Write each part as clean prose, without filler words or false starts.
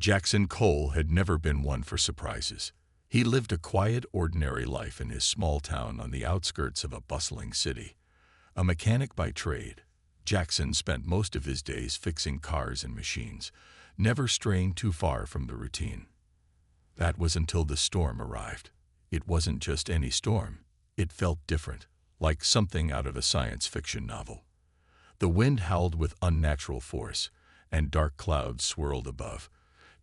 Jackson Cole had never been one for surprises. He lived a quiet, ordinary life in his small town on the outskirts of a bustling city. A mechanic by trade, Jackson spent most of his days fixing cars and machines, never straying too far from the routine. That was until the storm arrived. It wasn't just any storm. It felt different, like something out of a science fiction novel. The wind howled with unnatural force, and dark clouds swirled above,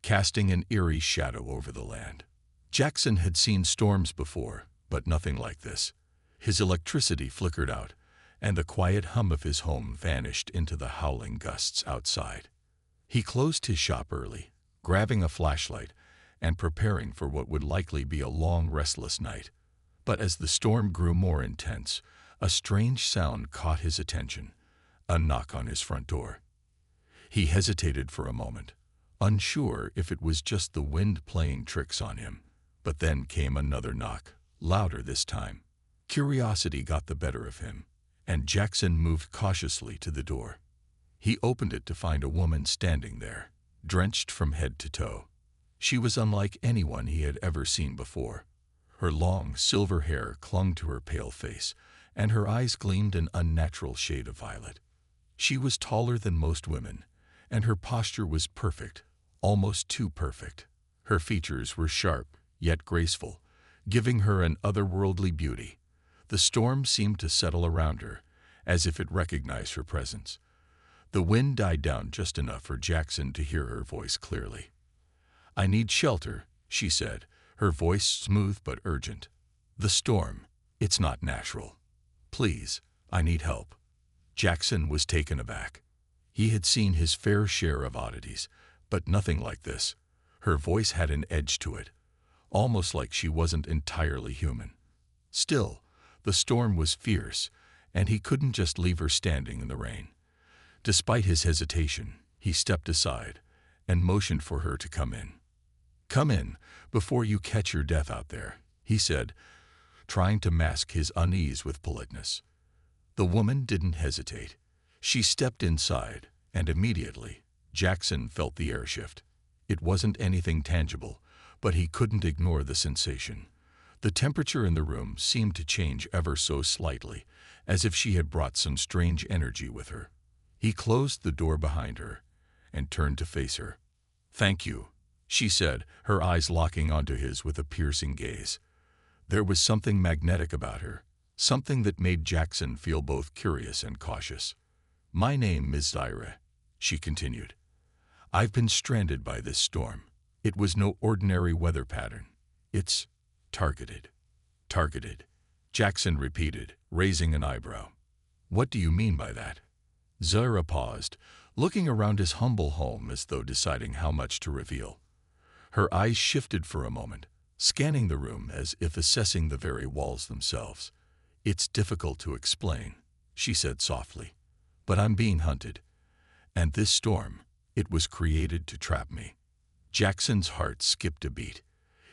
casting an eerie shadow over the land. Jackson had seen storms before, but nothing like this. His electricity flickered out, and the quiet hum of his home vanished into the howling gusts outside. He closed his shop early, grabbing a flashlight and preparing for what would likely be a long, restless night. But as the storm grew more intense, a strange sound caught his attention, a knock on his front door. He hesitated for a moment, unsure if it was just the wind playing tricks on him. But then came another knock, louder this time. Curiosity got the better of him, and Jackson moved cautiously to the door. He opened it to find a woman standing there, drenched from head to toe. She was unlike anyone he had ever seen before. Her long, silver hair clung to her pale face, and her eyes gleamed an unnatural shade of violet. She was taller than most women, and her posture was perfect, almost too perfect. Her features were sharp, yet graceful, giving her an otherworldly beauty. The storm seemed to settle around her, as if it recognized her presence. The wind died down just enough for Jackson to hear her voice clearly. "I need shelter," she said, her voice smooth but urgent. "The storm, it's not natural. Please, I need help." Jackson was taken aback. He had seen his fair share of oddities, but nothing like this. Her voice had an edge to it, almost like she wasn't entirely human. Still, the storm was fierce, and he couldn't just leave her standing in the rain. Despite his hesitation, he stepped aside and motioned for her to come in. "Come in, before you catch your death out there," he said, trying to mask his unease with politeness. The woman didn't hesitate. She stepped inside, and immediately, Jackson felt the air shift. It wasn't anything tangible, but he couldn't ignore the sensation. The temperature in the room seemed to change ever so slightly, as if she had brought some strange energy with her. He closed the door behind her and turned to face her. "Thank you," she said, her eyes locking onto his with a piercing gaze. There was something magnetic about her, something that made Jackson feel both curious and cautious. "My name is Zaire," she continued. "I've been stranded by this storm. It was no ordinary weather pattern. It's targeted." "Targeted," Jackson repeated, raising an eyebrow. "What do you mean by that?" Zaire paused, looking around his humble home as though deciding how much to reveal. Her eyes shifted for a moment, scanning the room as if assessing the very walls themselves. "It's difficult to explain," she said softly, "but I'm being hunted. And this storm, it was created to trap me." Jackson's heart skipped a beat.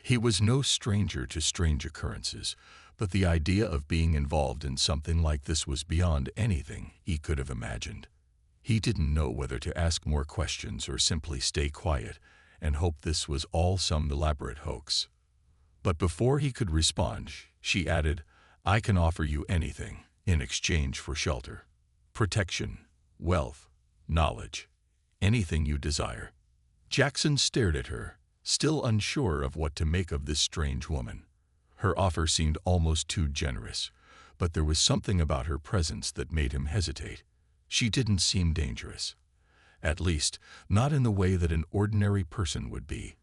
He was no stranger to strange occurrences, but the idea of being involved in something like this was beyond anything he could have imagined. He didn't know whether to ask more questions or simply stay quiet and hope this was all some elaborate hoax. But before he could respond, she added, "I can offer you anything in exchange for shelter. Protection, wealth, knowledge, anything you desire." Jackson stared at her, still unsure of what to make of this strange woman. Her offer seemed almost too generous, but there was something about her presence that made him hesitate. She didn't seem dangerous. At least, not in the way that an ordinary person would be.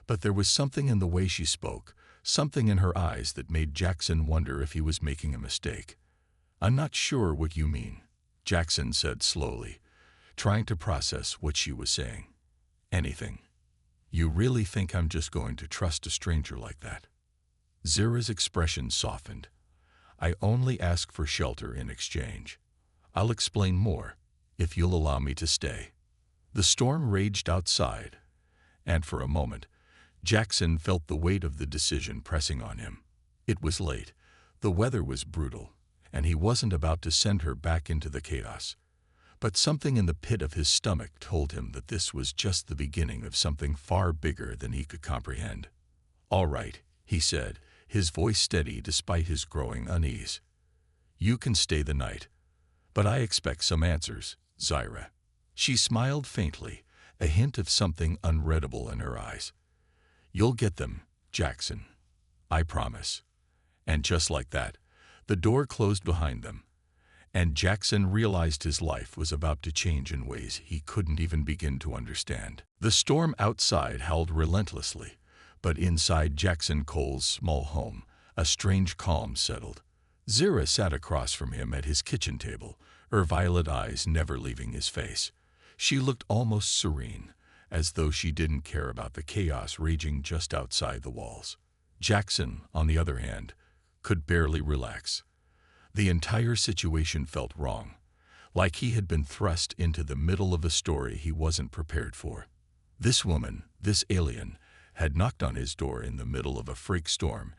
But there was something in the way she spoke, something in her eyes that made Jackson wonder if he was making a mistake. "I'm not sure what you mean," Jackson said slowly, trying to process what she was saying. "Anything. You really think I'm just going to trust a stranger like that?" Zira's expression softened. "I only ask for shelter in exchange. I'll explain more, if you'll allow me to stay." The storm raged outside, and for a moment, Jackson felt the weight of the decision pressing on him. It was late, the weather was brutal, and he wasn't about to send her back into the chaos. But something in the pit of his stomach told him that this was just the beginning of something far bigger than he could comprehend. "All right," he said, his voice steady despite his growing unease. "You can stay the night. But I expect some answers, Zyra." She smiled faintly, a hint of something unreadable in her eyes. "You'll get them, Jackson. I promise." And just like that, the door closed behind them, and Jackson realized his life was about to change in ways he couldn't even begin to understand. The storm outside howled relentlessly, but inside Jackson Cole's small home, a strange calm settled. Zyra sat across from him at his kitchen table, her violet eyes never leaving his face. She looked almost serene, as though she didn't care about the chaos raging just outside the walls. Jackson, on the other hand, could barely relax. The entire situation felt wrong, like he had been thrust into the middle of a story he wasn't prepared for. This woman, this alien, had knocked on his door in the middle of a freak storm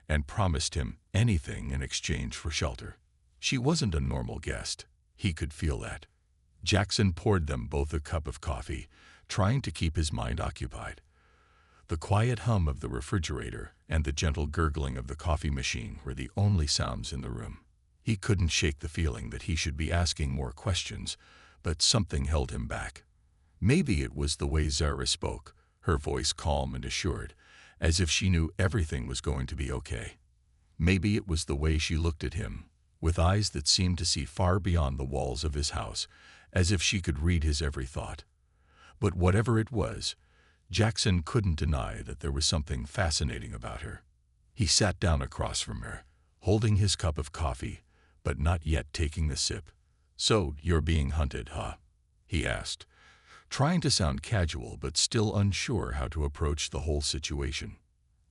and promised him anything in exchange for shelter. She wasn't a normal guest. He could feel that. Jackson poured them both a cup of coffee, trying to keep his mind occupied. The quiet hum of the refrigerator and the gentle gurgling of the coffee machine were the only sounds in the room. He couldn't shake the feeling that he should be asking more questions, but something held him back. Maybe it was the way Zyra spoke, her voice calm and assured, as if she knew everything was going to be okay. Maybe it was the way she looked at him, with eyes that seemed to see far beyond the walls of his house, as if she could read his every thought. But whatever it was, Jackson couldn't deny that there was something fascinating about her. He sat down across from her, holding his cup of coffee, but not yet taking the sip. "So, you're being hunted, huh?" he asked, trying to sound casual but still unsure how to approach the whole situation.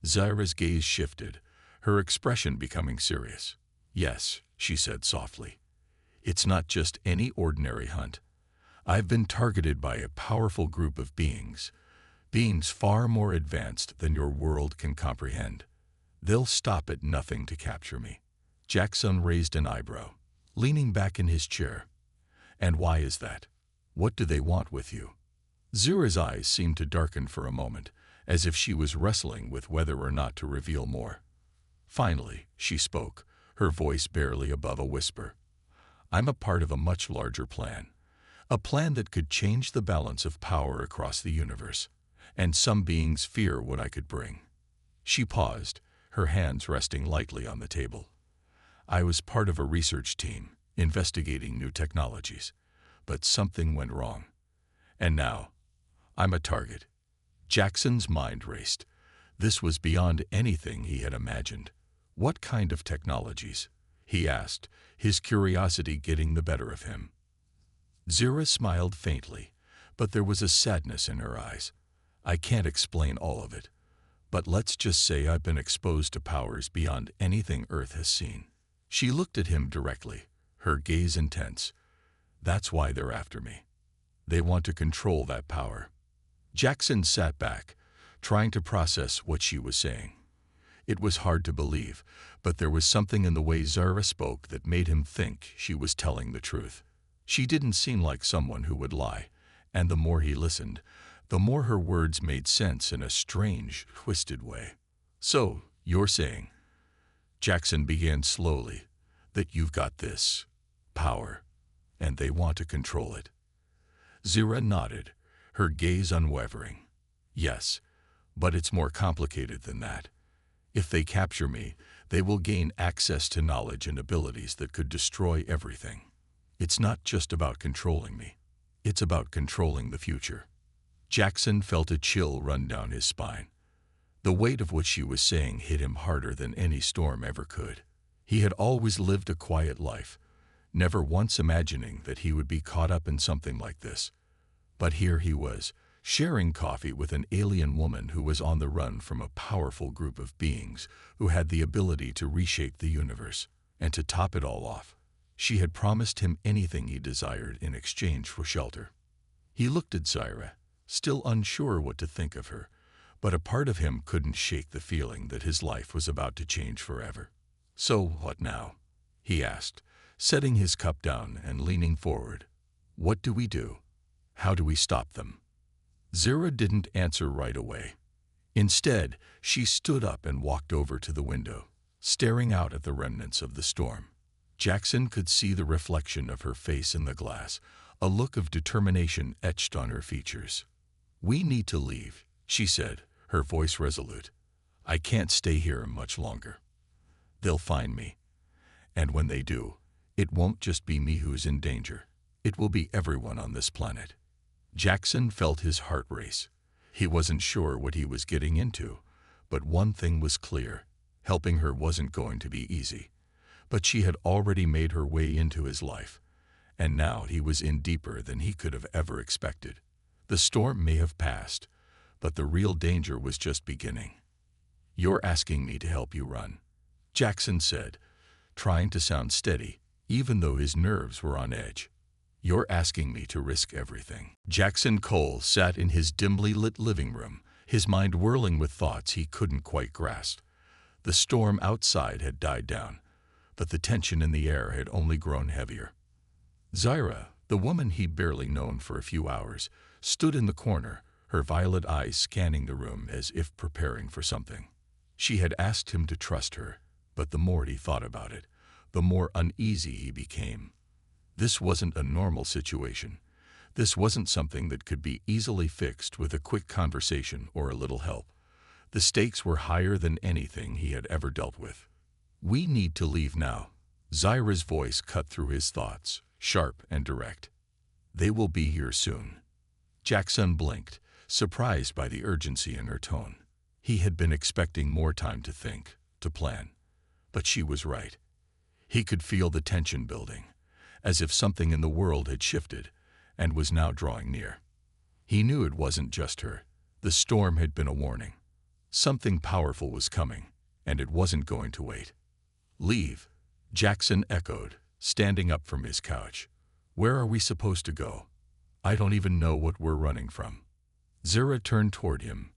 Zyra's gaze shifted, her expression becoming serious. "Yes," she said softly. "It's not just any ordinary hunt. I've been targeted by a powerful group of beings far more advanced than your world can comprehend. They'll stop at nothing to capture me." Jackson raised an eyebrow, leaning back in his chair. "And why is that? What do they want with you?" Zyra's eyes seemed to darken for a moment, as if she was wrestling with whether or not to reveal more. Finally, she spoke, her voice barely above a whisper. "I'm a part of a much larger plan. A plan that could change the balance of power across the universe, and some beings fear what I could bring." She paused, her hands resting lightly on the table. "I was part of a research team, investigating new technologies, but something went wrong. And now, I'm a target." Jackson's mind raced. This was beyond anything he had imagined. "What kind of technologies?" he asked, his curiosity getting the better of him. Zyra smiled faintly, but there was a sadness in her eyes. "I can't explain all of it, but let's just say I've been exposed to powers beyond anything Earth has seen." She looked at him directly, her gaze intense. "That's why they're after me. They want to control that power." Jackson sat back, trying to process what she was saying. It was hard to believe, but there was something in the way Zyra spoke that made him think she was telling the truth. She didn't seem like someone who would lie, and the more he listened, the more her words made sense in a strange, twisted way. "So, you're saying," Jackson began slowly, "that you've got this power, and they want to control it?" Zyra nodded, her gaze unwavering. "Yes, but it's more complicated than that. If they capture me, they will gain access to knowledge and abilities that could destroy everything. It's not just about controlling me. It's about controlling the future." Jackson felt a chill run down his spine. The weight of what she was saying hit him harder than any storm ever could. He had always lived a quiet life, never once imagining that he would be caught up in something like this. But here he was, sharing coffee with an alien woman who was on the run from a powerful group of beings who had the ability to reshape the universe. And to top it all off, she had promised him anything he desired in exchange for shelter. He looked at Zyra, still unsure what to think of her, but a part of him couldn't shake the feeling that his life was about to change forever. "So what now?" he asked, setting his cup down and leaning forward. What do we do? How do we stop them? Zira didn't answer right away. Instead, she stood up and walked over to the window, staring out at the remnants of the storm. Jackson could see the reflection of her face in the glass, a look of determination etched on her features. "We need to leave," she said, her voice resolute. "I can't stay here much longer. They'll find me. And when they do, it won't just be me who's in danger. It will be everyone on this planet." Jackson felt his heart race. He wasn't sure what he was getting into, but one thing was clear: helping her wasn't going to be easy. But she had already made her way into his life, and now he was in deeper than he could have ever expected. The storm may have passed, but the real danger was just beginning. "You're asking me to help you run," Jackson said, trying to sound steady, even though his nerves were on edge. "You're asking me to risk everything." Jackson Cole sat in his dimly lit living room, his mind whirling with thoughts he couldn't quite grasp. The storm outside had died down, but the tension in the air had only grown heavier. Zira, the woman he'd barely known for a few hours, stood in the corner, her violet eyes scanning the room as if preparing for something. She had asked him to trust her, but the more he thought about it, the more uneasy he became. This wasn't a normal situation. This wasn't something that could be easily fixed with a quick conversation or a little help. The stakes were higher than anything he had ever dealt with. "We need to leave now." Zira's voice cut through his thoughts, sharp and direct. "They will be here soon." Jackson blinked, surprised by the urgency in her tone. He had been expecting more time to think, to plan. But she was right. He could feel the tension building, as if something in the world had shifted and was now drawing near. He knew it wasn't just her. The storm had been a warning. Something powerful was coming, and it wasn't going to wait. "Leave," Jackson echoed, standing up from his couch. "Where are we supposed to go? I don't even know what we're running from." Zira turned toward him,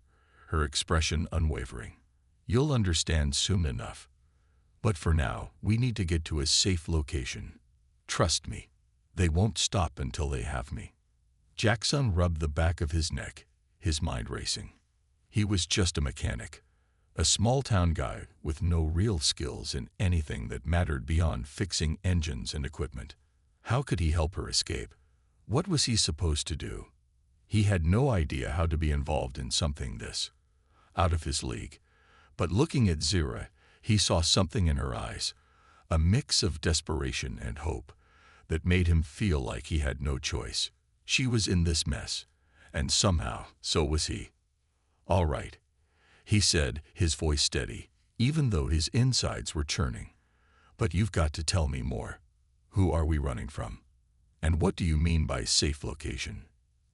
her expression unwavering. "You'll understand soon enough. But for now, we need to get to a safe location. Trust me, they won't stop until they have me." Jackson rubbed the back of his neck, his mind racing. He was just a mechanic, a small-town guy with no real skills in anything that mattered beyond fixing engines and equipment. How could he help her escape? What was he supposed to do? He had no idea how to be involved in something this out of his league. But looking at Zira, he saw something in her eyes, a mix of desperation and hope, that made him feel like he had no choice. She was in this mess, and somehow, so was he. "All right," he said, his voice steady, even though his insides were churning. "But you've got to tell me more. Who are we running from? And what do you mean by safe location?"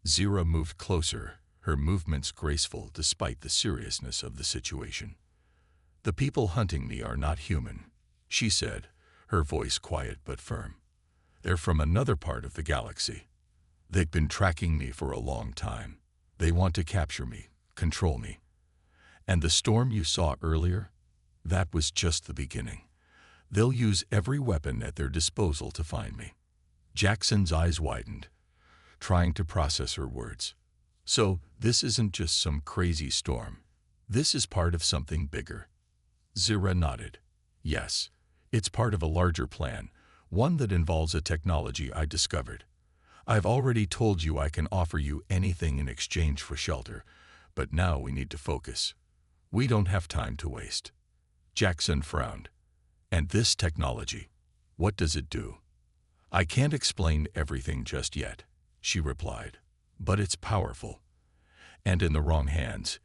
Zira moved closer, her movements graceful despite the seriousness of the situation. "The people hunting me are not human," she said, her voice quiet but firm. "They're from another part of the galaxy. They've been tracking me for a long time. They want to capture me, control me. And the storm you saw earlier, that was just the beginning. They'll use every weapon at their disposal to find me." Jackson's eyes widened, trying to process her words. "So this isn't just some crazy storm. This is part of something bigger." Zira nodded. "Yes, it's part of a larger plan, one that involves a technology I discovered. I've already told you I can offer you anything in exchange for shelter, but now we need to focus. We don't have time to waste." Jackson frowned. "And this technology, what does it do?" "I can't explain everything just yet," she replied, "but it's powerful. And in the wrong hands,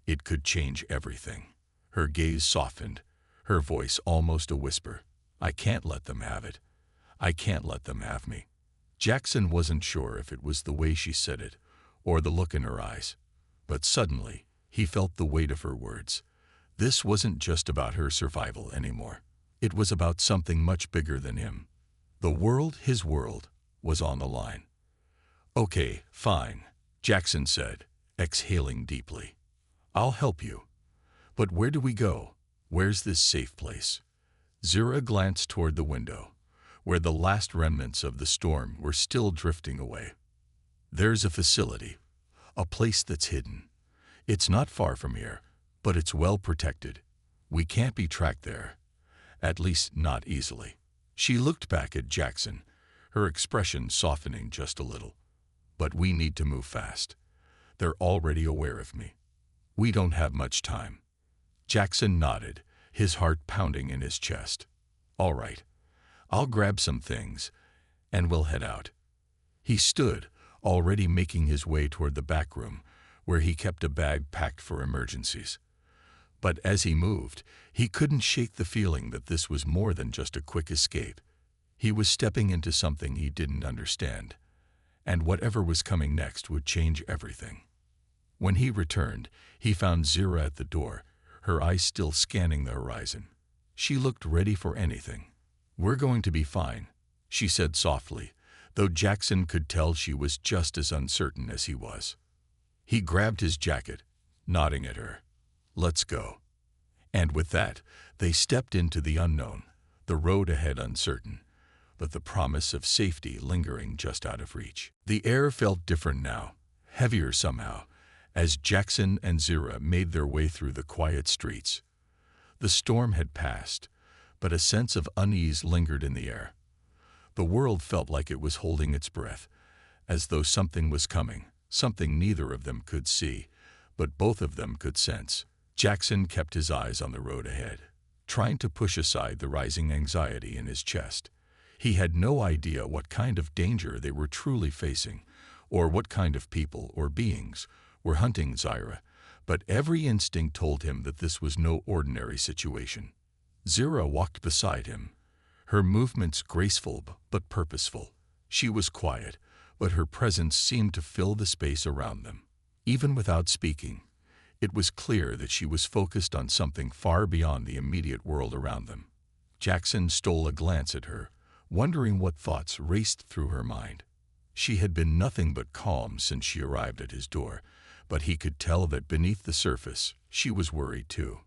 it could change everything." Her gaze softened, her voice almost a whisper. "I can't let them have it. I can't let them have me." Jackson wasn't sure if it was the way she said it or the look in her eyes, but suddenly he felt the weight of her words. This wasn't just about her survival anymore. It was about something much bigger than him. The world, his world, was on the line. "Okay, fine," Jackson said, exhaling deeply. "I'll help you. But where do we go? Where's this safe place?" Zira glanced toward the window, where the last remnants of the storm were still drifting away. There's a facility, a place that's hidden. It's not far from here, but it's well protected. We can't be tracked there, at least not easily. She looked back at Jackson, her expression softening just a little. But we need to move fast. They're already aware of me. We don't have much time. Jackson nodded, his heart pounding in his chest. All right, I'll grab some things, and we'll head out. He stood, already making his way toward the back room, where he kept a bag packed for emergencies. But as he moved, he couldn't shake the feeling that this was more than just a quick escape. He was stepping into something he didn't understand, and whatever was coming next would change everything. When he returned, he found Zira at the door, her eyes still scanning the horizon. She looked ready for anything. "We're going to be fine," she said softly, though Jackson could tell she was just as uncertain as he was. He grabbed his jacket, nodding at her. "Let's go." And with that, they stepped into the unknown, the road ahead uncertain, but the promise of safety lingering just out of reach. The air felt different now, heavier somehow, as Jackson and Zira made their way through the quiet streets. The storm had passed, but a sense of unease lingered in the air. The world felt like it was holding its breath, as though something was coming, something neither of them could see, but both of them could sense. Jackson kept his eyes on the road ahead, trying to push aside the rising anxiety in his chest. He had no idea what kind of danger they were truly facing, or what kind of people or beings were hunting Zira, but every instinct told him that this was no ordinary situation. Zira walked beside him, her movements graceful but purposeful. She was quiet, but her presence seemed to fill the space around them. Even without speaking, it was clear that she was focused on something far beyond the immediate world around them. Jackson stole a glance at her, wondering what thoughts raced through her mind. She had been nothing but calm since she arrived at his door, but he could tell that beneath the surface, she was worried too.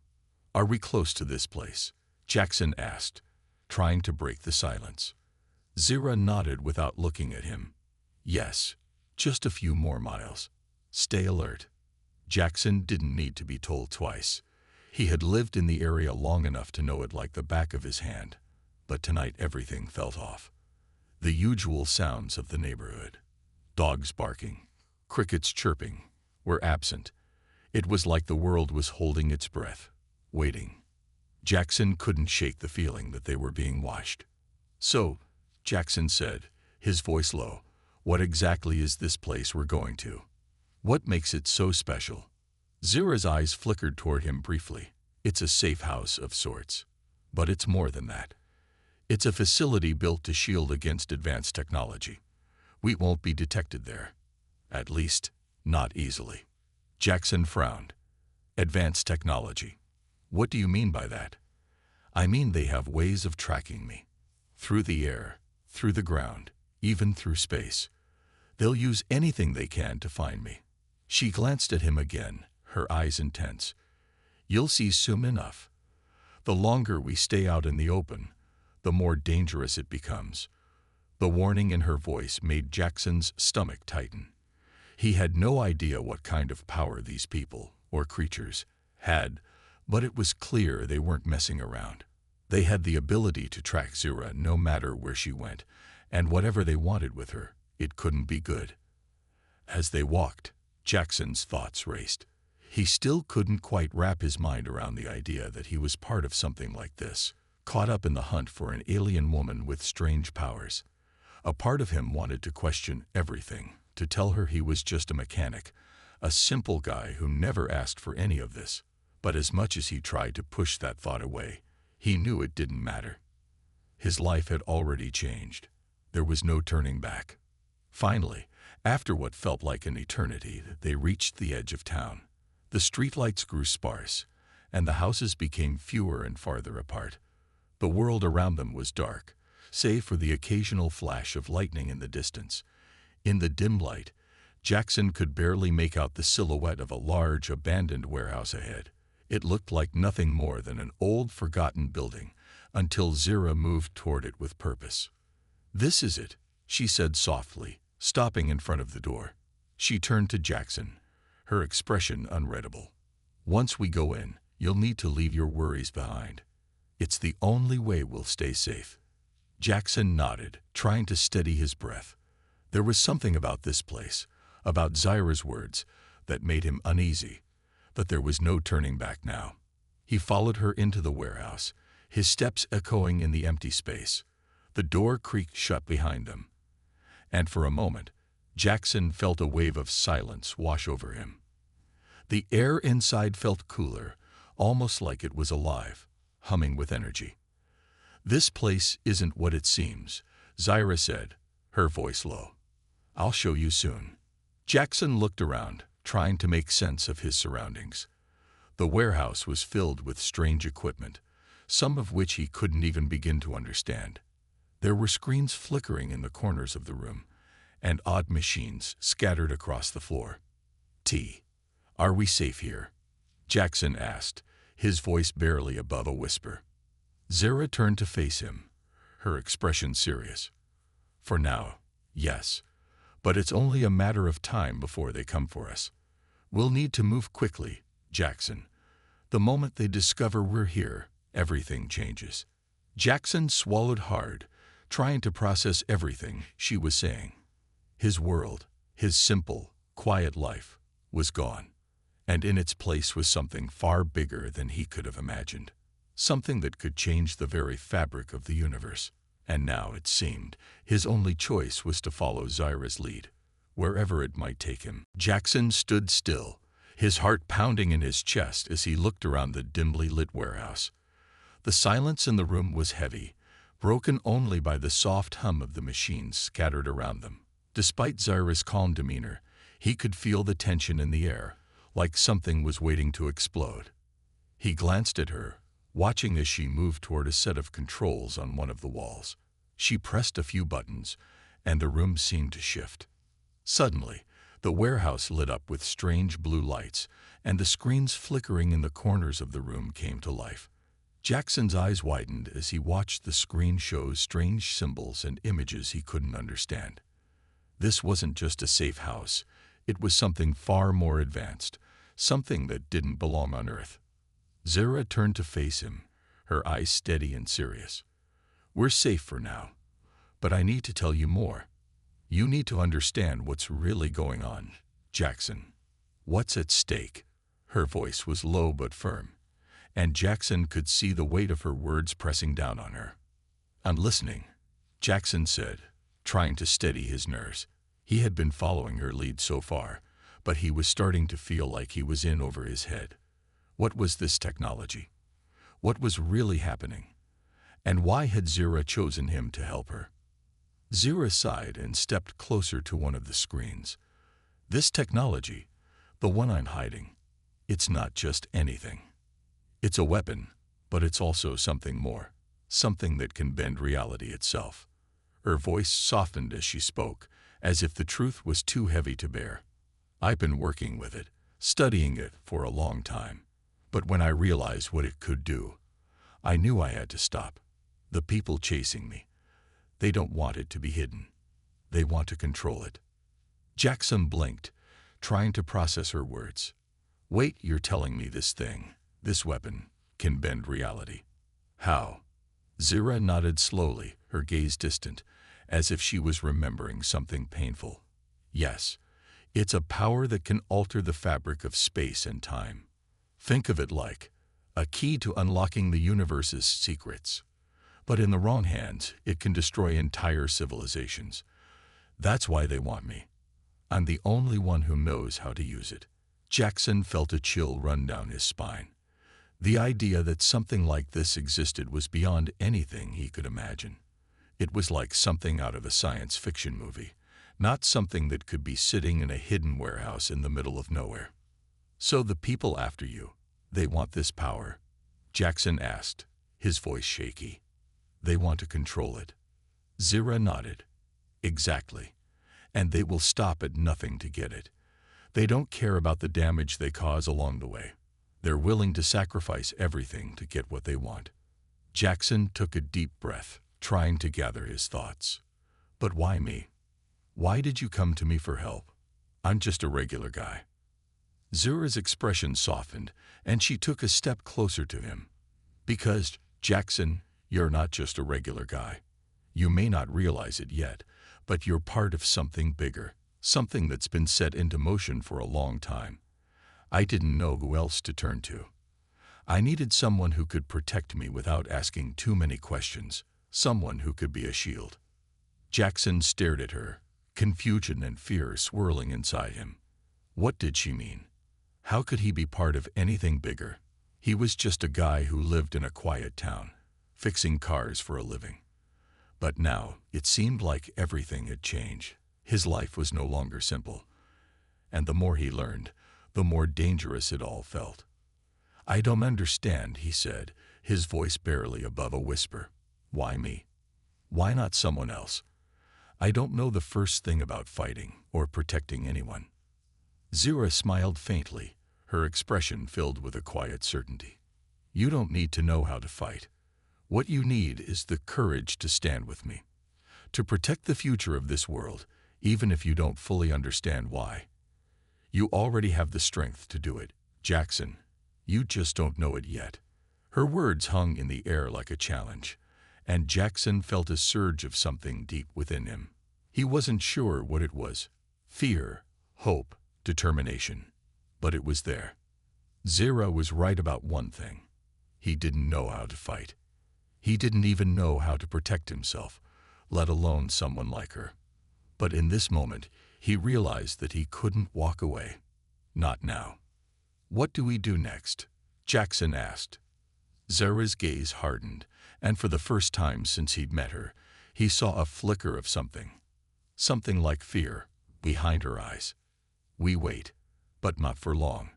"Are we close to this place?" Jackson asked, trying to break the silence. Zira nodded without looking at him. "Yes, just a few more miles. Stay alert." Jackson didn't need to be told twice. He had lived in the area long enough to know it like the back of his hand. But tonight everything felt off. The usual sounds of the neighborhood, dogs barking, crickets chirping, were absent. It was like the world was holding its breath, waiting. Jackson couldn't shake the feeling that they were being watched. "So," Jackson said, his voice low, "what exactly is this place we're going to? What makes it so special?" Zira's eyes flickered toward him briefly. "It's a safe house of sorts. But it's more than that. It's a facility built to shield against advanced technology. We won't be detected there. At least, not easily." Jackson frowned. "Advanced technology? What do you mean by that?" "I mean they have ways of tracking me. Through the air, through the ground, even through space. They'll use anything they can to find me." She glanced at him again, her eyes intense. "You'll see soon enough. The longer we stay out in the open, the more dangerous it becomes." The warning in her voice made Jackson's stomach tighten. He had no idea what kind of power these people, or creatures, had, but it was clear they weren't messing around. They had the ability to track Zira no matter where she went, and whatever they wanted with her, it couldn't be good. As they walked, Jackson's thoughts raced. He still couldn't quite wrap his mind around the idea that he was part of something like this, caught up in the hunt for an alien woman with strange powers. A part of him wanted to question everything, to tell her he was just a mechanic, a simple guy who never asked for any of this. But as much as he tried to push that thought away, he knew it didn't matter. His life had already changed. There was no turning back. Finally, after what felt like an eternity, they reached the edge of town. The streetlights grew sparse, and the houses became fewer and farther apart. The world around them was dark, save for the occasional flash of lightning in the distance. In the dim light, Jackson could barely make out the silhouette of a large, abandoned warehouse ahead. It looked like nothing more than an old, forgotten building, until Zira moved toward it with purpose. "This is it," she said softly, stopping in front of the door. She turned to Jackson, her expression unreadable. "Once we go in, you'll need to leave your worries behind. It's the only way we'll stay safe." Jackson nodded, trying to steady his breath. There was something about this place, about Zyra's words, that made him uneasy, but there was no turning back now. He followed her into the warehouse, his steps echoing in the empty space. The door creaked shut behind them, and for a moment, Jackson felt a wave of silence wash over him. The air inside felt cooler, almost like it was alive, humming with energy. "This place isn't what it seems," Zyra said, her voice low. "I'll show you soon." Jackson looked around, trying to make sense of his surroundings. The warehouse was filled with strange equipment, some of which he couldn't even begin to understand. There were screens flickering in the corners of the room, and odd machines scattered across the floor. "Are we safe here?" Jackson asked, his voice barely above a whisper. Zyra turned to face him, her expression serious. "For now, yes. But it's only a matter of time before they come for us. We'll need to move quickly, Jackson. The moment they discover we're here, everything changes." Jackson swallowed hard, trying to process everything she was saying. His world, his simple, quiet life, was gone, and in its place was something far bigger than he could have imagined. Something that could change the very fabric of the universe. And now, it seemed, his only choice was to follow Zyra's lead, wherever it might take him. Jackson stood still, his heart pounding in his chest as he looked around the dimly lit warehouse. The silence in the room was heavy, broken only by the soft hum of the machines scattered around them. Despite Zyra's calm demeanor, he could feel the tension in the air, like something was waiting to explode. He glanced at her, watching as she moved toward a set of controls on one of the walls. She pressed a few buttons, and the room seemed to shift. Suddenly, the warehouse lit up with strange blue lights, and the screens flickering in the corners of the room came to life. Jackson's eyes widened as he watched the screen show strange symbols and images he couldn't understand. This wasn't just a safe house. It was something far more advanced, something that didn't belong on Earth. Zyra turned to face him, her eyes steady and serious. "We're safe for now, but I need to tell you more. You need to understand what's really going on, Jackson. What's at stake?" Her voice was low but firm, and Jackson could see the weight of her words pressing down on her. "I'm listening," Jackson said, trying to steady his nerves. He had been following her lead so far, but he was starting to feel like he was in over his head. What was this technology? What was really happening? And why had Zyra chosen him to help her? Zyra sighed and stepped closer to one of the screens. "This technology, the one I'm hiding, it's not just anything. It's a weapon, but it's also something more, something that can bend reality itself." Her voice softened as she spoke, as if the truth was too heavy to bear. "I've been working with it, studying it for a long time. But when I realized what it could do, I knew I had to stop. The people chasing me, they don't want it to be hidden. They want to control it." Jackson blinked, trying to process her words. "Wait, you're telling me this weapon, can bend reality? How?" Zyra nodded slowly, her gaze distant, as if she was remembering something painful. "Yes, it's a power that can alter the fabric of space and time. Think of it like a key to unlocking the universe's secrets. But in the wrong hands, it can destroy entire civilizations. That's why they want me. I'm the only one who knows how to use it." Jackson felt a chill run down his spine. The idea that something like this existed was beyond anything he could imagine. It was like something out of a science fiction movie, not something that could be sitting in a hidden warehouse in the middle of nowhere. "So the people after you, they want this power?" Jackson asked, his voice shaky. "They want to control it?" Zyra nodded. "Exactly. And they will stop at nothing to get it. They don't care about the damage they cause along the way. They're willing to sacrifice everything to get what they want." Jackson took a deep breath, trying to gather his thoughts. But why me? Why did you come to me for help? I'm just a regular guy. Zura's expression softened, and she took a step closer to him. Because, Jackson, you're not just a regular guy. You may not realize it yet, but you're part of something bigger, something that's been set into motion for a long time. I didn't know who else to turn to. I needed someone who could protect me without asking too many questions, someone who could be a shield. Jackson stared at her, confusion and fear swirling inside him. What did she mean? How could he be part of anything bigger? He was just a guy who lived in a quiet town, fixing cars for a living. But now, it seemed like everything had changed. His life was no longer simple. And the more he learned, the more dangerous it all felt. I don't understand, he said, his voice barely above a whisper. Why me? Why not someone else? I don't know the first thing about fighting or protecting anyone. Zura smiled faintly, her expression filled with a quiet certainty. You don't need to know how to fight. What you need is the courage to stand with me, to protect the future of this world, even if you don't fully understand why. You already have the strength to do it, Jackson. You just don't know it yet. Her words hung in the air like a challenge, and Jackson felt a surge of something deep within him. He wasn't sure what it was. Fear, hope, determination. But it was there. Zura was right about one thing. He didn't know how to fight. He didn't even know how to protect himself, let alone someone like her. But in this moment, he realized that he couldn't walk away. Not now. What do we do next? Jackson asked. Zura's gaze hardened, and for the first time since he'd met her, he saw a flicker of something. Something like fear behind her eyes. We wait, but not for long.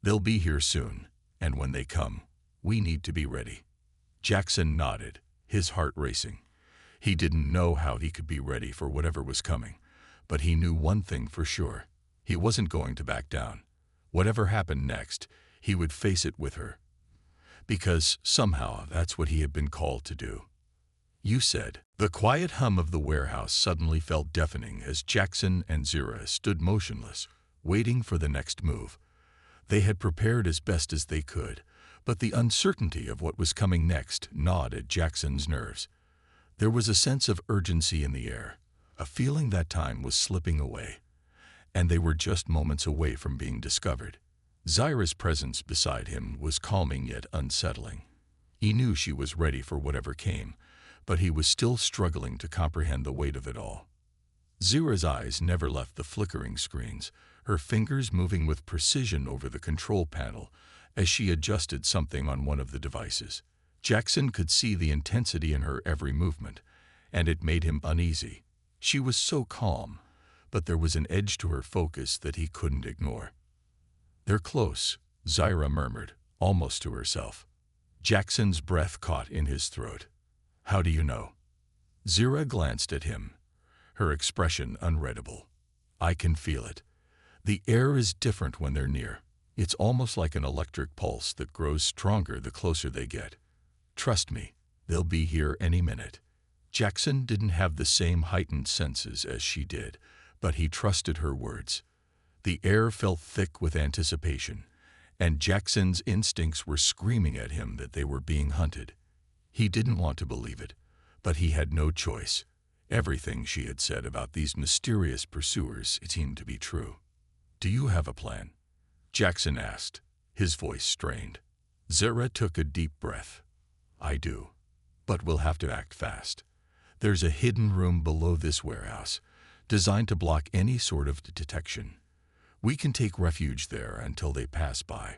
They'll be here soon, and when they come, we need to be ready. Jackson nodded, his heart racing. He didn't know how he could be ready for whatever was coming, but he knew one thing for sure. He wasn't going to back down. Whatever happened next, he would face it with her. Because somehow that's what he had been called to do. You said. The quiet hum of the warehouse suddenly felt deafening as Jackson and Zura stood motionless, waiting for the next move. They had prepared as best as they could, but the uncertainty of what was coming next gnawed at Jackson's nerves. There was a sense of urgency in the air, a feeling that time was slipping away, and they were just moments away from being discovered. Zura's presence beside him was calming yet unsettling. He knew she was ready for whatever came, but he was still struggling to comprehend the weight of it all. Zura's eyes never left the flickering screens, her fingers moving with precision over the control panel as she adjusted something on one of the devices. Jackson could see the intensity in her every movement, and it made him uneasy. She was so calm, but there was an edge to her focus that he couldn't ignore. They're close, Zura murmured, almost to herself. Jackson's breath caught in his throat. How do you know? Zura glanced at him, her expression unreadable. I can feel it. The air is different when they're near. It's almost like an electric pulse that grows stronger the closer they get. Trust me, they'll be here any minute. Jackson didn't have the same heightened senses as she did, but he trusted her words. The air felt thick with anticipation, and Jackson's instincts were screaming at him that they were being hunted. He didn't want to believe it, but he had no choice. Everything she had said about these mysterious pursuers seemed to be true. Do you have a plan? Jackson asked, his voice strained. Zura took a deep breath. I do, but we'll have to act fast. There's a hidden room below this warehouse, designed to block any sort of detection. We can take refuge there until they pass by.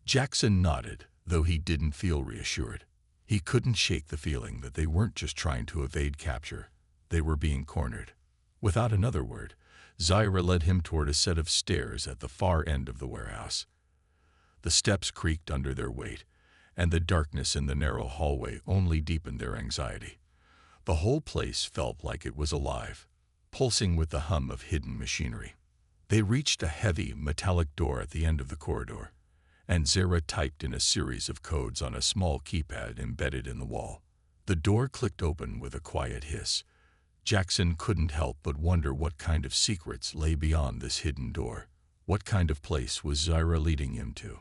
Jackson nodded, though he didn't feel reassured. He couldn't shake the feeling that they weren't just trying to evade capture. They were being cornered. Without another word, Zura led him toward a set of stairs at the far end of the warehouse. The steps creaked under their weight, and the darkness in the narrow hallway only deepened their anxiety. The whole place felt like it was alive, pulsing with the hum of hidden machinery. They reached a heavy, metallic door at the end of the corridor, and Zura typed in a series of codes on a small keypad embedded in the wall. The door clicked open with a quiet hiss. Jackson couldn't help but wonder what kind of secrets lay beyond this hidden door. What kind of place was Zaira leading him to?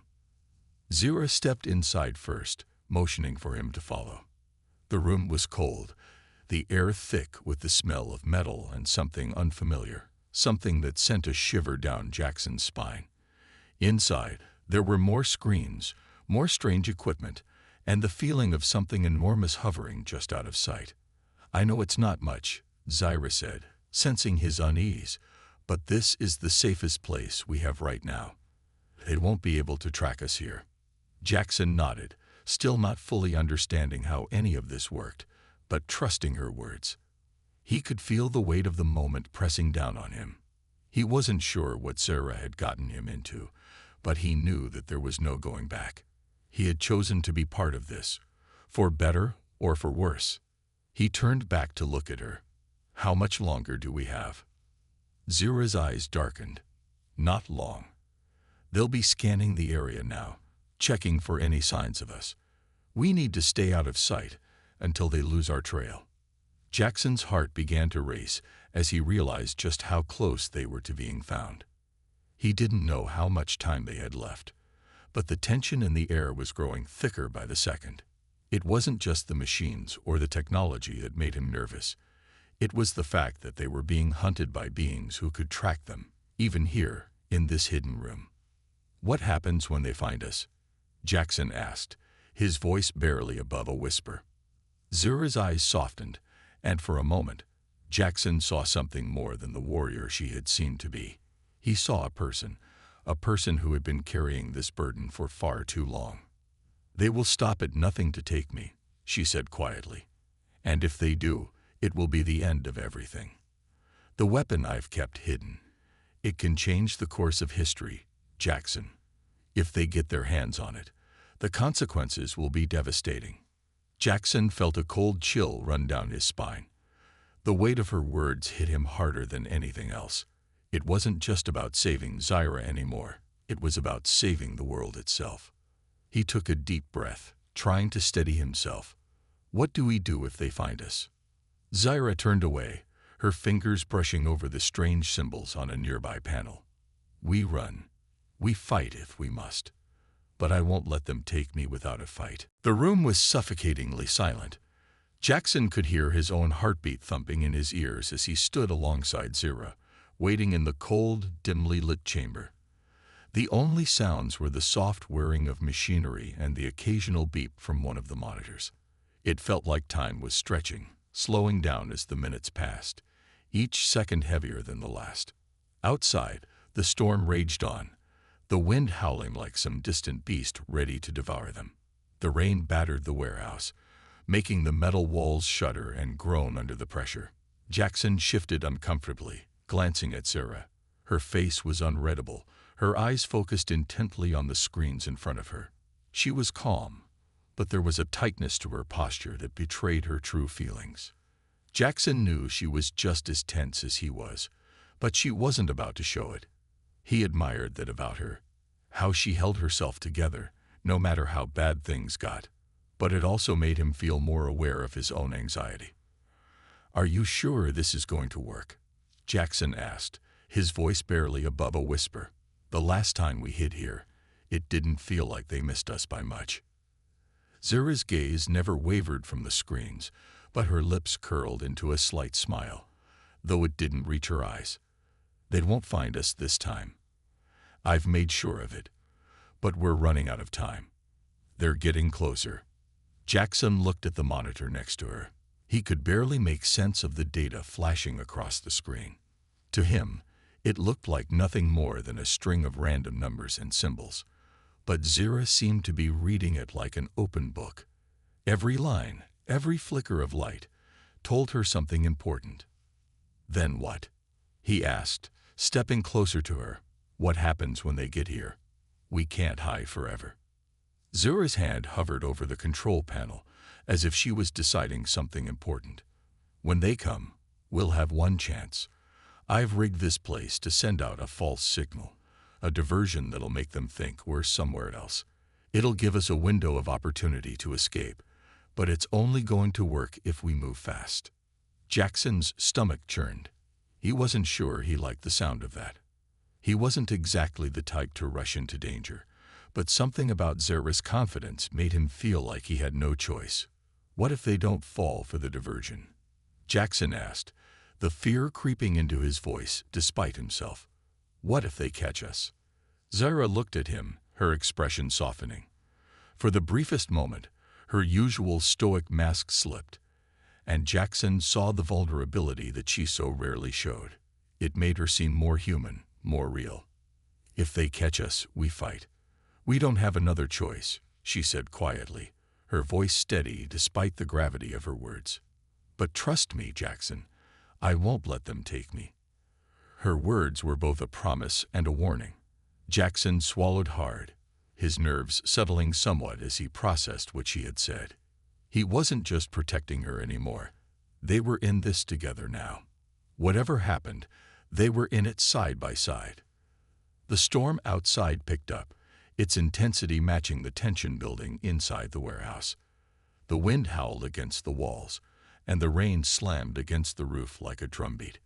Zira stepped inside first, motioning for him to follow. The room was cold, the air thick with the smell of metal and something unfamiliar, something that sent a shiver down Jackson's spine. Inside, there were more screens, more strange equipment, and the feeling of something enormous hovering just out of sight. "I know it's not much," Zaira said, sensing his unease, "but this is the safest place we have right now. They won't be able to track us here." Jackson nodded, still not fully understanding how any of this worked, but trusting her words. He could feel the weight of the moment pressing down on him. He wasn't sure what Zaira had gotten him into, but he knew that there was no going back. He had chosen to be part of this, for better or for worse. He turned back to look at her. "How much longer do we have?" Zira's eyes darkened. "Not long. They'll be scanning the area now, checking for any signs of us. We need to stay out of sight until they lose our trail." Jackson's heart began to race as he realized just how close they were to being found. He didn't know how much time they had left, but the tension in the air was growing thicker by the second. It wasn't just the machines or the technology that made him nervous. It was the fact that they were being hunted by beings who could track them, even here, in this hidden room. "What happens when they find us?" Jackson asked, his voice barely above a whisper. Zira's eyes softened, and for a moment, Jackson saw something more than the warrior she had seemed to be. He saw a person who had been carrying this burden for far too long. "They will stop at nothing to take me," she said quietly. "And if they do, it will be the end of everything. The weapon I've kept hidden. It can change the course of history, Jackson. If they get their hands on it, the consequences will be devastating." Jackson felt a cold chill run down his spine. The weight of her words hit him harder than anything else. It wasn't just about saving Zaira anymore. It was about saving the world itself. He took a deep breath, trying to steady himself. "What do we do if they find us?" Zaira turned away, her fingers brushing over the strange symbols on a nearby panel. "We run. We fight if we must. But I won't let them take me without a fight." The room was suffocatingly silent. Jackson could hear his own heartbeat thumping in his ears as he stood alongside Zaira, waiting in the cold, dimly lit chamber. The only sounds were the soft whirring of machinery and the occasional beep from one of the monitors. It felt like time was stretching, slowing down as the minutes passed, each second heavier than the last. Outside, the storm raged on, the wind howling like some distant beast ready to devour them. The rain battered the warehouse, making the metal walls shudder and groan under the pressure. Jackson shifted uncomfortably, glancing at Zaira. Her face was unreadable, her eyes focused intently on the screens in front of her. She was calm, but there was a tightness to her posture that betrayed her true feelings. Jackson knew she was just as tense as he was, but she wasn't about to show it. He admired that about her, how she held herself together, no matter how bad things got. But it also made him feel more aware of his own anxiety. "Are you sure this is going to work?" Jackson asked, his voice barely above a whisper. "The last time we hid here, it didn't feel like they missed us by much." Zaira's gaze never wavered from the screens, but her lips curled into a slight smile, though it didn't reach her eyes. "They won't find us this time. I've made sure of it. But we're running out of time. They're getting closer." Jackson looked at the monitor next to her. He could barely make sense of the data flashing across the screen. To him, it looked like nothing more than a string of random numbers and symbols. But Zaira seemed to be reading it like an open book. Every line, every flicker of light, told her something important. "Then what?" he asked, stepping closer to her. "What happens when they get here? We can't hide forever." Zaira's hand hovered over the control panel, as if she was deciding something important. "When they come, we'll have one chance. I've rigged this place to send out a false signal, a diversion that'll make them think we're somewhere else. It'll give us a window of opportunity to escape, but it's only going to work if we move fast." Jackson's stomach churned. He wasn't sure he liked the sound of that. He wasn't exactly the type to rush into danger, but something about Zara's confidence made him feel like he had no choice. What if they don't fall for the diversion? Jackson asked, the fear creeping into his voice despite himself. What if they catch us? Zara looked at him, her expression softening. For the briefest moment, her usual stoic mask slipped, and Jackson saw the vulnerability that she so rarely showed. It made her seem more human, more real. If they catch us, we fight. We don't have another choice, she said quietly, her voice steady despite the gravity of her words. But trust me, Jackson, I won't let them take me. Her words were both a promise and a warning. Jackson swallowed hard, his nerves settling somewhat as he processed what she had said. He wasn't just protecting her anymore. They were in this together now. Whatever happened, they were in it side by side. The storm outside picked up, its intensity matching the tension building inside the warehouse. The wind howled against the walls, and the rain slammed against the roof like a drumbeat.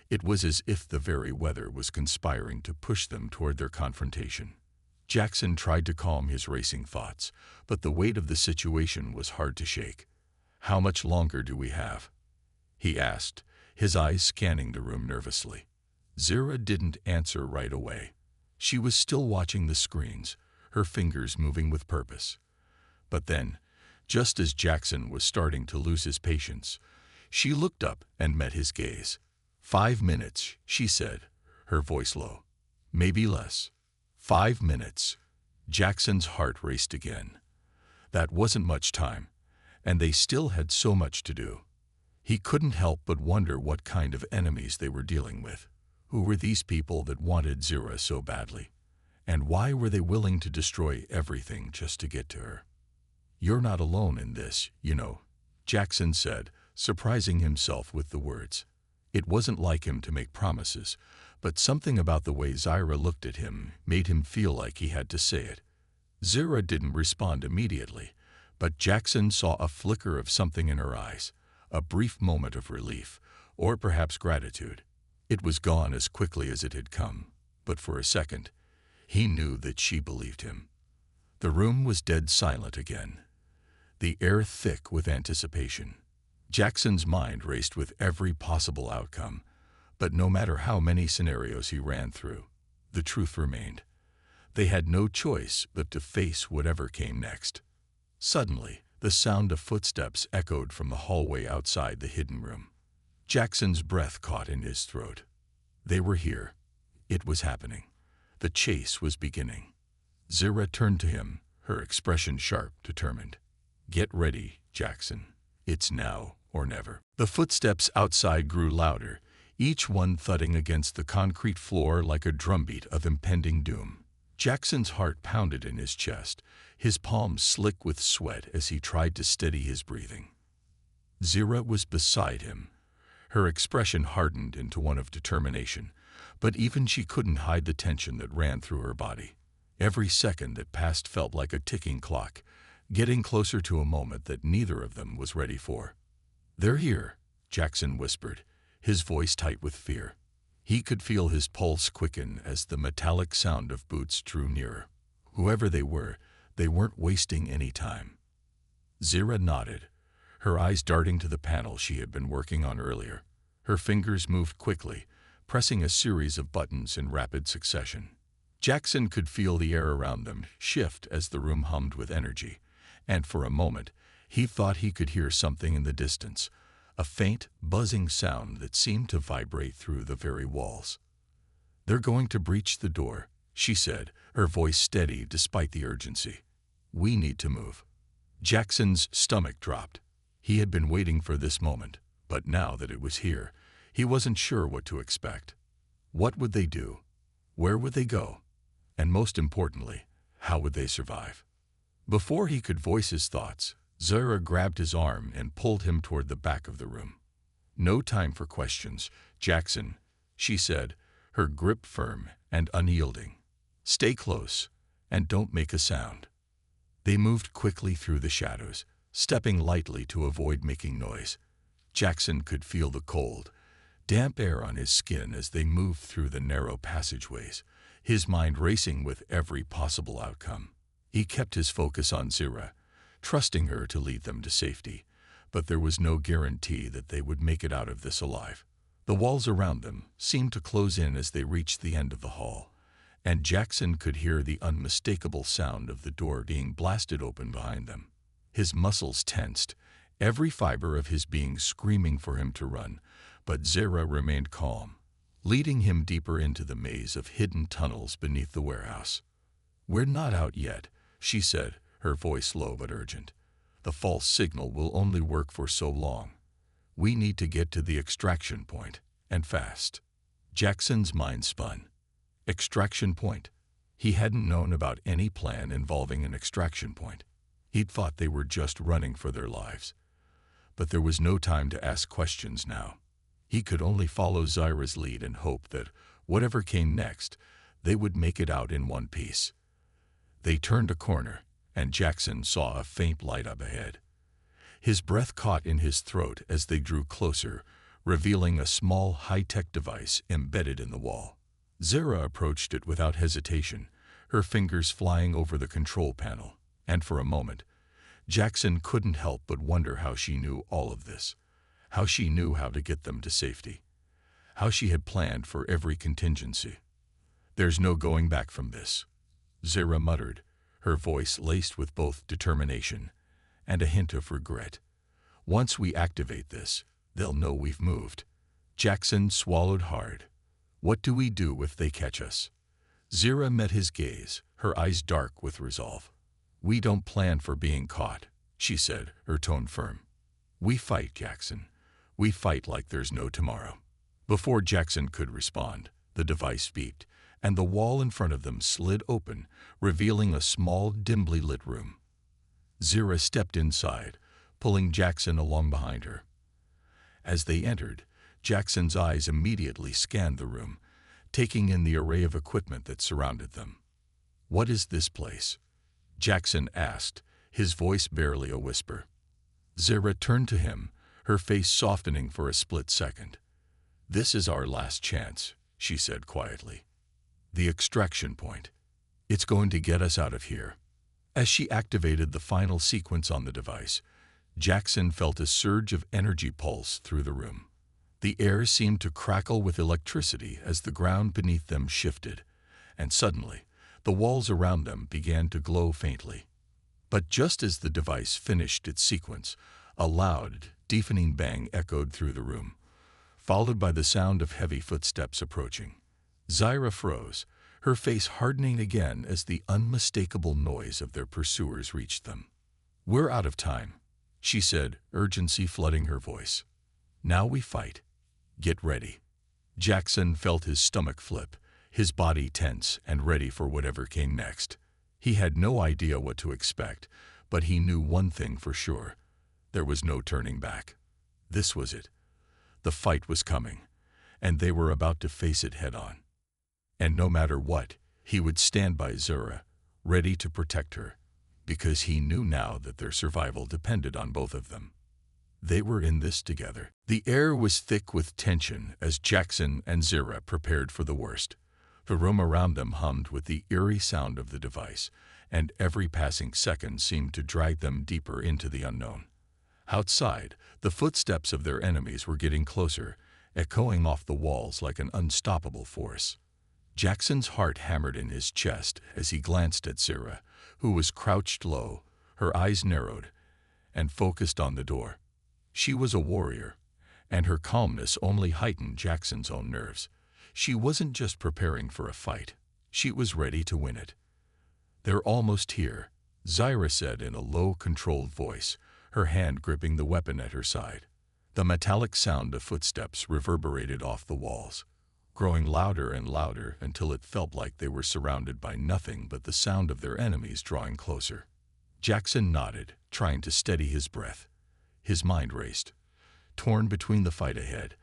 It was as if the very weather was conspiring to push them toward their confrontation. Jackson tried to calm his racing thoughts, but the weight of the situation was hard to shake. How much longer do we have? He asked, his eyes scanning the room nervously. Zara didn't answer right away. She was still watching the screens, her fingers moving with purpose. But then, just as Jackson was starting to lose his patience, she looked up and met his gaze. 5 minutes, she said, her voice low. Maybe less. 5 minutes. Jackson's heart raced again. That wasn't much time, and they still had so much to do. He couldn't help but wonder what kind of enemies they were dealing with. Who were these people that wanted Zara so badly? And why were they willing to destroy everything just to get to her? You're not alone in this, you know, Jackson said, surprising himself with the words. It wasn't like him to make promises, but something about the way Zara looked at him made him feel like he had to say it. Zara didn't respond immediately, but Jackson saw a flicker of something in her eyes, a brief moment of relief, or perhaps gratitude. It was gone as quickly as it had come, but for a second, he knew that she believed him. The room was dead silent again, the air thick with anticipation. Jackson's mind raced with every possible outcome, but no matter how many scenarios he ran through, the truth remained. They had no choice but to face whatever came next. Suddenly, the sound of footsteps echoed from the hallway outside the hidden room. Jackson's breath caught in his throat. They were here. It was happening. The chase was beginning. Zara turned to him, her expression sharp, determined. Get ready, Jackson. It's now or never. The footsteps outside grew louder, each one thudding against the concrete floor like a drumbeat of impending doom. Jackson's heart pounded in his chest, his palms slick with sweat as he tried to steady his breathing. Zara was beside him. Her expression hardened into one of determination, but even she couldn't hide the tension that ran through her body. Every second that passed felt like a ticking clock, getting closer to a moment that neither of them was ready for. They're here, Jackson whispered, his voice tight with fear. He could feel his pulse quicken as the metallic sound of boots drew nearer. Whoever they weren't wasting any time. Zara nodded, her eyes darting to the panel she had been working on earlier. Her fingers moved quickly, pressing a series of buttons in rapid succession. Jackson could feel the air around them shift as the room hummed with energy, and for a moment, he thought he could hear something in the distance, a faint, buzzing sound that seemed to vibrate through the very walls. They're going to breach the door, she said, her voice steady despite the urgency. We need to move. Jackson's stomach dropped. He had been waiting for this moment, but now that it was here, he wasn't sure what to expect. What would they do? Where would they go? And most importantly, how would they survive? Before he could voice his thoughts, Zara grabbed his arm and pulled him toward the back of the room. No time for questions, Jackson, she said, her grip firm and unyielding. Stay close, and don't make a sound. They moved quickly through the shadows, stepping lightly to avoid making noise. Jackson could feel the cold, damp air on his skin as they moved through the narrow passageways, his mind racing with every possible outcome. He kept his focus on Zira, trusting her to lead them to safety, but there was no guarantee that they would make it out of this alive. The walls around them seemed to close in as they reached the end of the hall, and Jackson could hear the unmistakable sound of the door being blasted open behind them. His muscles tensed, every fiber of his being screaming for him to run, but Zira remained calm, leading him deeper into the maze of hidden tunnels beneath the warehouse. "We're not out yet," she said, her voice low but urgent. "The false signal will only work for so long. We need to get to the extraction point, and fast." Jackson's mind spun. Extraction point? He hadn't known about any plan involving an extraction point. He'd thought they were just running for their lives. But there was no time to ask questions now. He could only follow Zira's lead and hope that, whatever came next, they would make it out in one piece. They turned a corner, and Jackson saw a faint light up ahead. His breath caught in his throat as they drew closer, revealing a small high-tech device embedded in the wall. Zira approached it without hesitation, her fingers flying over the control panel, and for a moment, Jackson couldn't help but wonder how she knew all of this, how she knew how to get them to safety, how she had planned for every contingency. "There's no going back from this," Zira muttered, her voice laced with both determination and a hint of regret. "Once we activate this, they'll know we've moved." Jackson swallowed hard. "What do we do if they catch us?" Zira met his gaze, her eyes dark with resolve. "We don't plan for being caught," she said, her tone firm. "We fight, Jackson. We fight like there's no tomorrow." Before Jackson could respond, the device beeped, and the wall in front of them slid open, revealing a small, dimly lit room. Zira stepped inside, pulling Jackson along behind her. As they entered, Jackson's eyes immediately scanned the room, taking in the array of equipment that surrounded them. "What is this place?" Jackson asked, his voice barely a whisper. Zira turned to him, her face softening for a split second. "This is our last chance," she said quietly. "The extraction point. It's going to get us out of here." As she activated the final sequence on the device, Jackson felt a surge of energy pulse through the room. The air seemed to crackle with electricity as the ground beneath them shifted, and suddenly, the walls around them began to glow faintly. But just as the device finished its sequence, a loud, deafening bang echoed through the room, followed by the sound of heavy footsteps approaching. Zira froze, her face hardening again as the unmistakable noise of their pursuers reached them. "We're out of time," she said, urgency flooding her voice. "Now we fight. Get ready." Jackson felt his stomach flip, his body tense and ready for whatever came next. He had no idea what to expect, but he knew one thing for sure. There was no turning back. This was it. The fight was coming, and they were about to face it head-on. And no matter what, he would stand by Zira, ready to protect her, because he knew now that their survival depended on both of them. They were in this together. The air was thick with tension as Jackson and Zira prepared for the worst. The room around them hummed with the eerie sound of the device, and every passing second seemed to drag them deeper into the unknown. Outside, the footsteps of their enemies were getting closer, echoing off the walls like an unstoppable force. Jackson's heart hammered in his chest as he glanced at Zira, who was crouched low, her eyes narrowed, and focused on the door. She was a warrior, and her calmness only heightened Jackson's own nerves. She wasn't just preparing for a fight, she was ready to win it. "They're almost here," Zira said in a low, controlled voice, her hand gripping the weapon at her side. The metallic sound of footsteps reverberated off the walls, growing louder and louder until it felt like they were surrounded by nothing but the sound of their enemies drawing closer. Jackson nodded, trying to steady his breath. His mind raced, torn between the fight ahead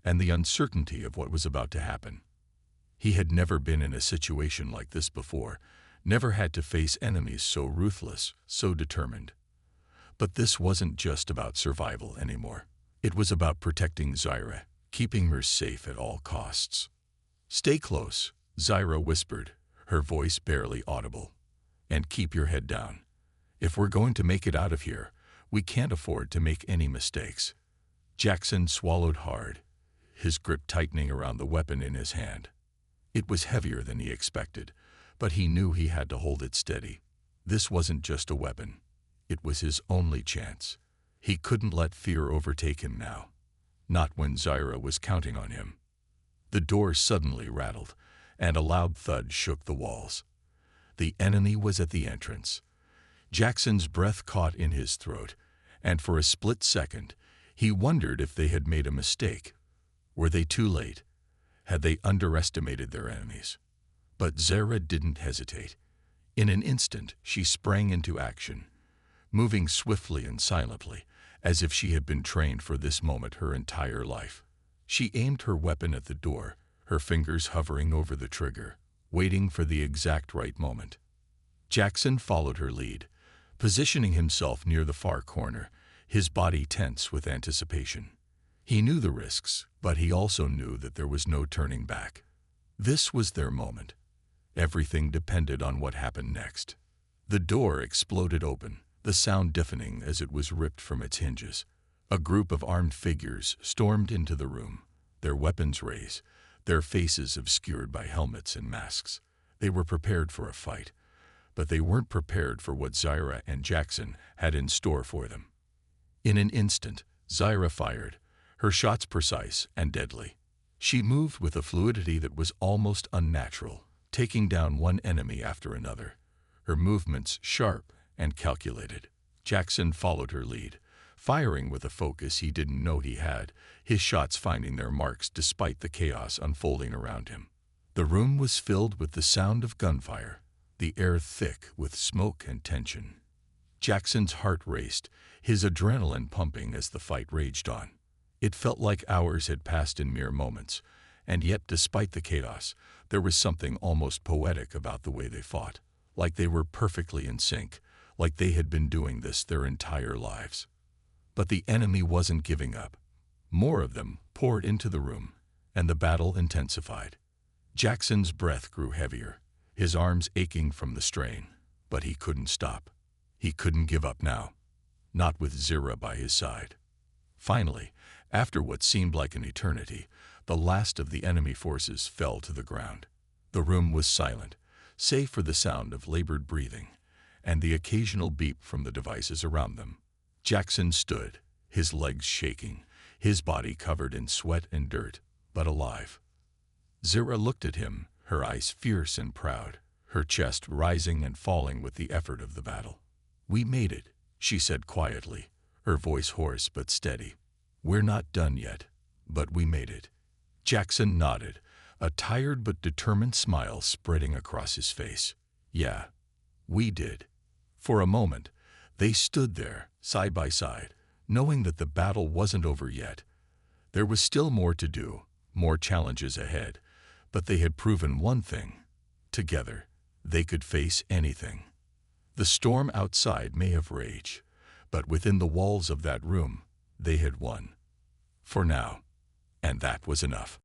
and the uncertainty of what was about to happen. He had never been in a situation like this before, never had to face enemies so ruthless, so determined. But this wasn't just about survival anymore. It was about protecting Zyra, keeping her safe at all costs. "Stay close," Zyra whispered, her voice barely audible. "And keep your head down. If we're going to make it out of here, we can't afford to make any mistakes." Jackson swallowed hard, his grip tightening around the weapon in his hand. It was heavier than he expected, but he knew he had to hold it steady. This wasn't just a weapon. It was his only chance. He couldn't let fear overtake him now. Not when Zyra was counting on him. The door suddenly rattled, and a loud thud shook the walls. The enemy was at the entrance. Jackson's breath caught in his throat, and for a split second, he wondered if they had made a mistake. Were they too late? Had they underestimated their enemies? But Zyra didn't hesitate. In an instant, she sprang into action, moving swiftly and silently, as if she had been trained for this moment her entire life. She aimed her weapon at the door, her fingers hovering over the trigger, waiting for the exact right moment. Jackson followed her lead, positioning himself near the far corner, his body tense with anticipation. He knew the risks, but he also knew that there was no turning back. This was their moment. Everything depended on what happened next. The door exploded open, the sound deafening as it was ripped from its hinges. A group of armed figures stormed into the room, their weapons raised, their faces obscured by helmets and masks. They were prepared for a fight, but they weren't prepared for what Zyra and Jackson had in store for them. In an instant, Zyra fired, her shots precise and deadly. She moved with a fluidity that was almost unnatural, taking down one enemy after another, her movements sharp and calculated. Jackson followed her lead, firing with a focus he didn't know he had, his shots finding their marks despite the chaos unfolding around him. The room was filled with the sound of gunfire, the air thick with smoke and tension. Jackson's heart raced, his adrenaline pumping as the fight raged on. It felt like hours had passed in mere moments, and yet despite the chaos, there was something almost poetic about the way they fought, like they were perfectly in sync, like they had been doing this their entire lives. But the enemy wasn't giving up. More of them poured into the room, and the battle intensified. Jackson's breath grew heavier, his arms aching from the strain, but he couldn't stop. He couldn't give up now, not with Zyra by his side. Finally, after what seemed like an eternity, the last of the enemy forces fell to the ground. The room was silent, save for the sound of labored breathing and the occasional beep from the devices around them. Jackson stood, his legs shaking, his body covered in sweat and dirt, but alive. Zyra looked at him, her eyes fierce and proud, her chest rising and falling with the effort of the battle. "We made it," she said quietly, her voice hoarse but steady. "We're not done yet, but we made it." Jackson nodded, a tired but determined smile spreading across his face. "Yeah, we did." For a moment, they stood there, side by side, knowing that the battle wasn't over yet. There was still more to do, more challenges ahead, but they had proven one thing. Together, they could face anything. The storm outside may have raged, but within the walls of that room, they had won. For now. And that was enough.